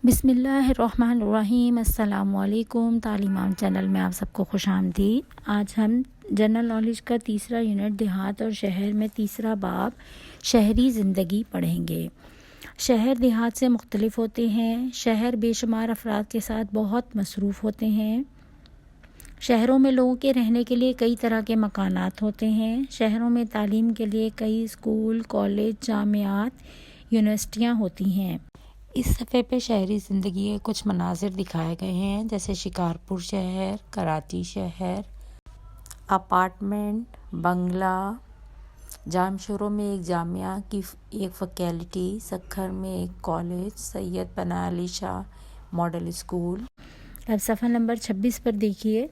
بسم اللہ الرحمن الرحیم۔ السلام علیکم۔ تعلیم عام چینل میں آپ سب کو خوش آمدید۔ آج ہم جنرل نالج کا تیسرا یونٹ دیہات اور شہر میں تیسرا باب شہری زندگی پڑھیں گے۔ شہر دیہات سے مختلف ہوتے ہیں۔ شہر بے شمار افراد کے ساتھ بہت مصروف ہوتے ہیں۔ شہروں میں لوگوں کے رہنے کے لیے کئی طرح کے مکانات ہوتے ہیں۔ شہروں میں تعلیم کے لیے کئی اسکول، کالج، جامعات، یونیورسٹیاں ہوتی ہیں۔ اس صفحے پہ شہری زندگی کے کچھ مناظر دکھائے گئے ہیں، جیسے شکارپور شہر، کراچی شہر، اپارٹمنٹ، بنگلہ، جامشورو میں ایک جامعہ کی ایک فیکلٹی، سکھر میں ایک کالج، سید بنا علی شاہ ماڈل اسکول۔ اب صفحہ نمبر 26 پر دیکھیے۔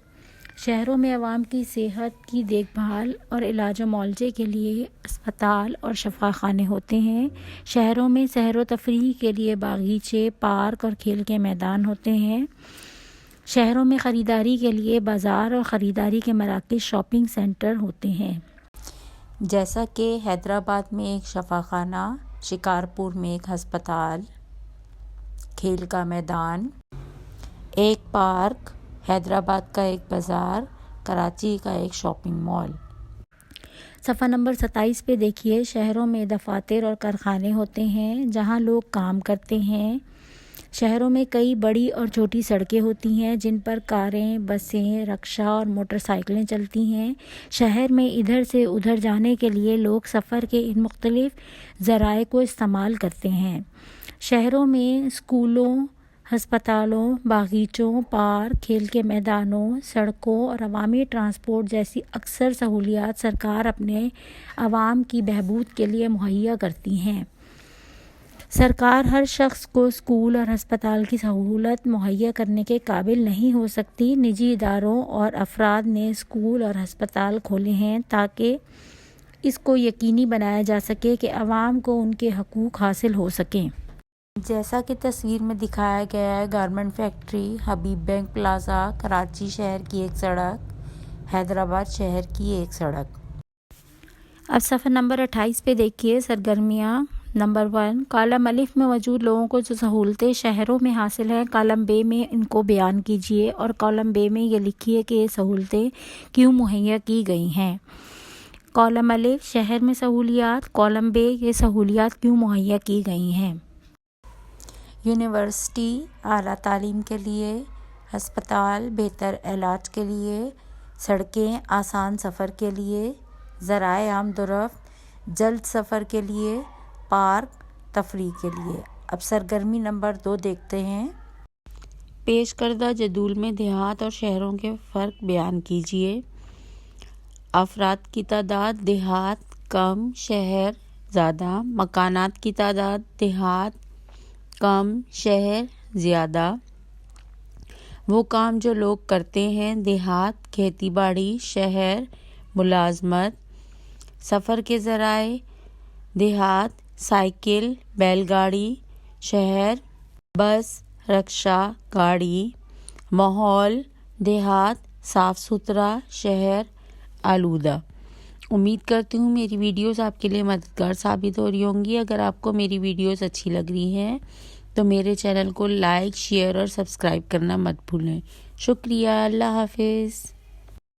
شہروں میں عوام کی صحت کی دیکھ بھال اور علاج و معالجے کے لیے اسپتال اور شفا خانے ہوتے ہیں۔ شہروں میں سیر و تفریح کے لیے باغیچے، پارک اور کھیل کے میدان ہوتے ہیں۔ شہروں میں خریداری کے لیے بازار اور خریداری کے مراکز، شاپنگ سینٹر ہوتے ہیں، جیسا کہ حیدرآباد میں ایک شفا خانہ، شکارپور میں ایک ہسپتال، کھیل کا میدان، ایک پارک، حیدرآباد کا ایک بازار، کراچی کا ایک شاپنگ مال۔ صفحہ نمبر 27 پہ دیکھیے۔ شہروں میں دفاتر اور کارخانے ہوتے ہیں جہاں لوگ کام کرتے ہیں۔ شہروں میں کئی بڑی اور چھوٹی سڑکیں ہوتی ہیں جن پر کاریں، بسیں، رکشہ اور موٹر سائیکلیں چلتی ہیں۔ شہر میں ادھر سے ادھر جانے کے لیے لوگ سفر کے ان مختلف ذرائع کو استعمال کرتے ہیں۔ شہروں میں اسکولوں، ہسپتالوں، باغیچوں، پارک، کھیل کے میدانوں، سڑکوں اور عوامی ٹرانسپورٹ جیسی اکثر سہولیات سرکار اپنے عوام کی بہبود کے لیے مہیا کرتی ہیں۔ سرکار ہر شخص کو اسکول اور ہسپتال کی سہولت مہیا کرنے کے قابل نہیں ہو سکتی۔ نجی اداروں اور افراد نے اسکول اور ہسپتال کھولے ہیں تاکہ اس کو یقینی بنایا جا سکے کہ عوام کو ان کے حقوق حاصل ہو سکیں۔ جیسا کہ تصویر میں دکھایا گیا ہے، گارمنٹ فیکٹری، حبیب بینک پلازا، کراچی شہر کی ایک سڑک، حیدرآباد شہر کی ایک سڑک۔ اب صفحہ نمبر 28 پہ دیکھیے۔ سرگرمیاں نمبر 1، کالم الف میں موجود لوگوں کو جو سہولتیں شہروں میں حاصل ہیں، کالم بے میں ان کو بیان کیجیے اور کالم بے میں یہ لکھیے کہ یہ سہولتیں کیوں مہیا کی گئی ہیں۔ کالم الف شہر میں سہولیات، کالم بے یہ سہولیات کیوں مہیا کی گئی ہیں۔ یونیورسٹی اعلیٰ تعلیم کے لیے، ہسپتال بہتر علاج کے لیے، سڑکیں آسان سفر کے لیے، ذرائع آمد و رفت جلد سفر کے لیے، پارک تفریح کے لیے۔ اب سرگرمی نمبر 2 دیکھتے ہیں۔ پیش کردہ جدول میں دیہات اور شہروں کے فرق بیان کیجیے۔ افراد کی تعداد دیہات کم، شہر زیادہ۔ مکانات کی تعداد دیہات کم، شہر زیادہ۔ وہ کام جو لوگ کرتے ہیں دیہات کھیتی باڑی، شہر ملازمت۔ سفر کے ذرائع دیہات سائیکل، بیل گاڑی، شہر بس، رکشہ، گاڑی۔ ماحول دیہات صاف ستھرا، شہر آلودہ۔ امید کرتی ہوں میری ویڈیوز آپ کے لیے مددگار ثابت ہو رہی ہوں گی۔ اگر آپ کو میری ویڈیوز اچھی لگ رہی ہیں تو میرے چینل کو لائک، شیئر اور سبسکرائب کرنا مت بھولیں۔ شکریہ۔ اللہ حافظ۔